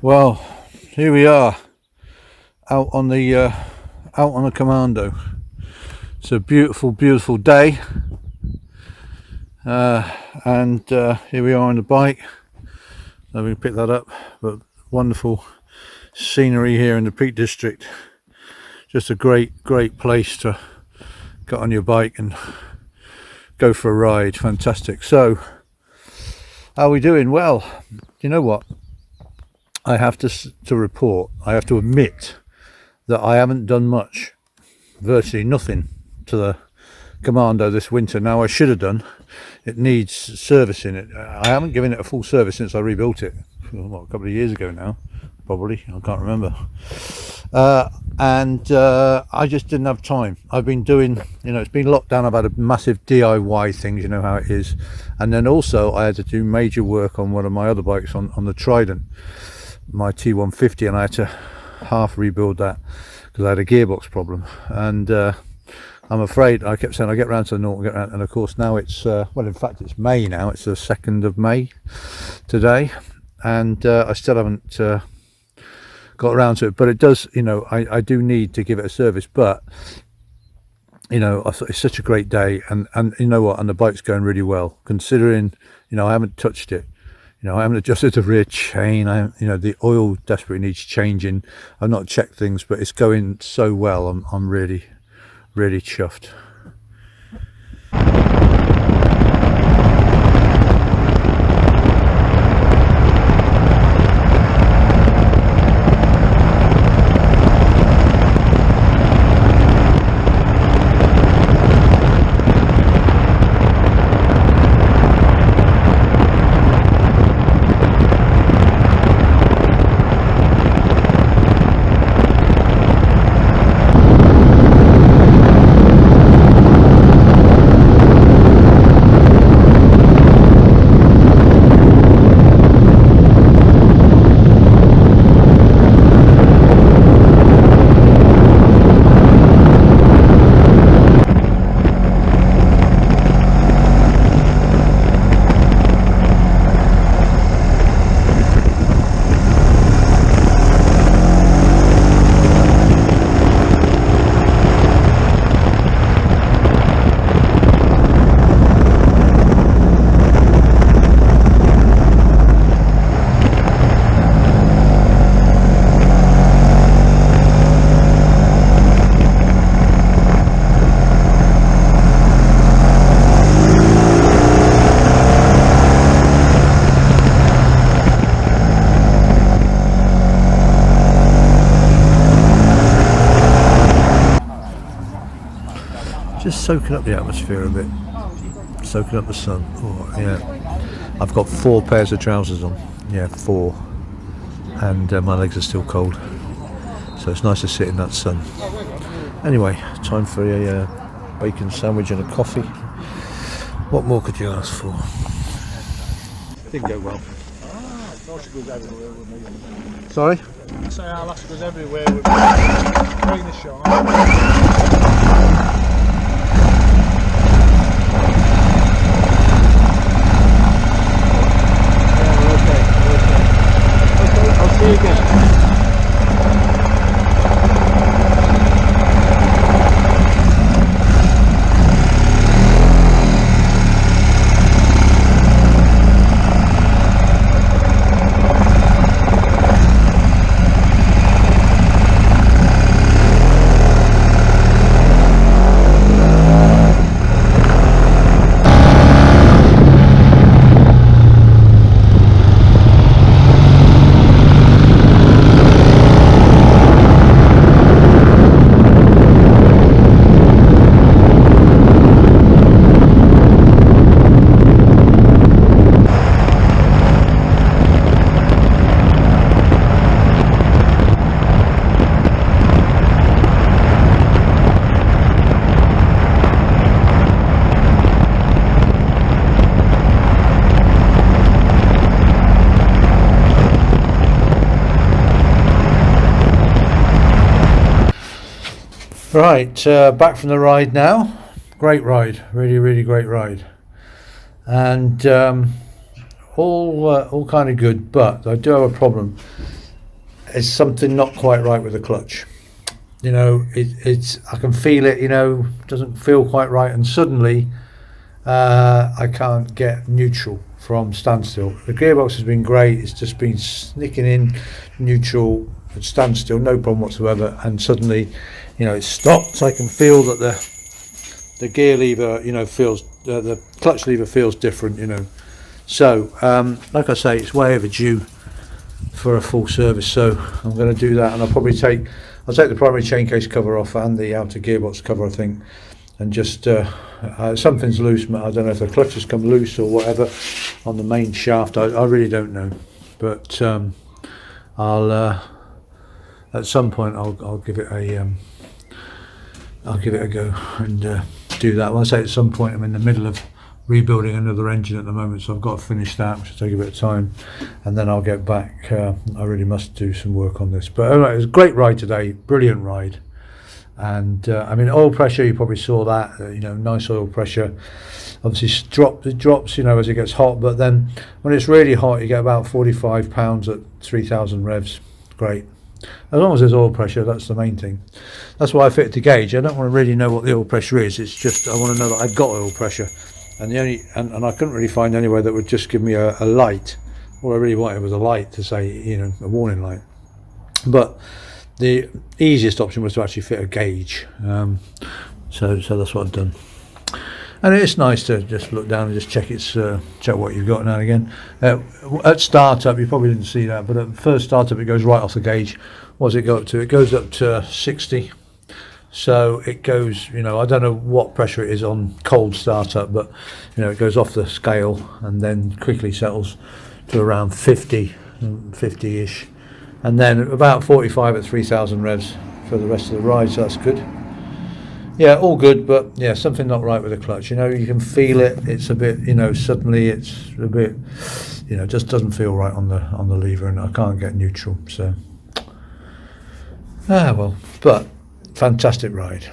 Well, here we are out on the Commando. It's a beautiful, beautiful day, and here we are on the bike. So we pick that up, but wonderful scenery here in the Peak District. Just a great place to get on your bike and go for a ride. Fantastic. So, how are we doing? Well, you know what? I have to report, I have to admit that I haven't done much, virtually nothing to the Commando this winter. Now, I should have done. It needs servicing. I haven't given it a full service since I rebuilt it, a couple of years ago now, probably. I can't remember. And I just didn't have time. I've been doing, it's been locked down. I've had a massive DIY things, you know how it is. And then also I had to do major work on one of my other bikes, on the Trident, my T150, and I had to half rebuild that because I had a gearbox problem. And I'm afraid, I kept saying I'll get round to the Norton, and of course now it's well, in fact it's May now. It's the 2nd of May today, and I still haven't got around to it. But it does, I do need to give it a service. But I thought it's such a great day, and you know what, and the bike's going really well, considering I haven't touched it. I haven't adjusted the rear chain. The oil desperately needs changing. I've not checked things, but it's going so well. I'm really chuffed. Just soaking up the atmosphere a bit, soaking up the sun. Oh, yeah. I've got 4 pairs of trousers on. Yeah, 4. And my legs are still cold. So it's nice to sit in that sun. Anyway, time for a bacon sandwich and a coffee. What more could you ask for? Didn't go well. Sorry? I say our last goes everywhere with rain is shine. See you again. Right, back from the ride now. Great ride, really great ride, and all kind of good. But I do have a problem. is something not quite right with the clutch. You know, it's I can feel it, you know, doesn't feel quite right, and suddenly I can't get neutral from standstill. The gearbox has been great, it's just been sneaking in neutral at standstill, no problem whatsoever, and suddenly, you know, it stops. I can feel that the gear lever, you know, feels the clutch lever feels different, you know. So like I say, it's way overdue for a full service, so I'm going to do that, and I'll take the primary chain case cover off and the outer gearbox cover, I think, and just something's loose. I don't know if the clutch has come loose or whatever on the main shaft. I really don't know, but I'll at some point I'll give it a go and do that. When I say at some point, I'm in the middle of rebuilding another engine at the moment, so I've got to finish that, which will take a bit of time, and then I'll get back. I really must do some work on this, but anyway, it was a great ride today, brilliant ride. And I mean, oil pressure, you probably saw that, you know, nice oil pressure. Obviously it drops, you know, as it gets hot, but then when it's really hot, you get about 45 pounds at 3,000 revs. Great. As long as there's oil pressure, that's the main thing. That's why I fitted the gauge. I don't want to really know what the oil pressure is, it's just I want to know that I've got oil pressure. And and I couldn't really find anywhere that would just give me a light. All I really wanted was a light to say, you know, a warning light. But the easiest option was to actually fit a gauge. So that's what I've done. And it's nice to just look down and just check what you've got now and again. At startup, you probably didn't see that, but at first startup it goes right off the gauge. What does it go up to? It goes up to 60. So it goes, you know, I don't know what pressure it is on cold startup, but you know, it goes off the scale and then quickly settles to around 50-ish, and then about 45 at 3,000 revs for the rest of the ride. So that's good. Yeah, all good, but yeah, something not right with the clutch. You know, you can feel it. It's a bit, you know, suddenly it's a bit, you know, just doesn't feel right on the lever, and I can't get neutral. So well, but fantastic ride.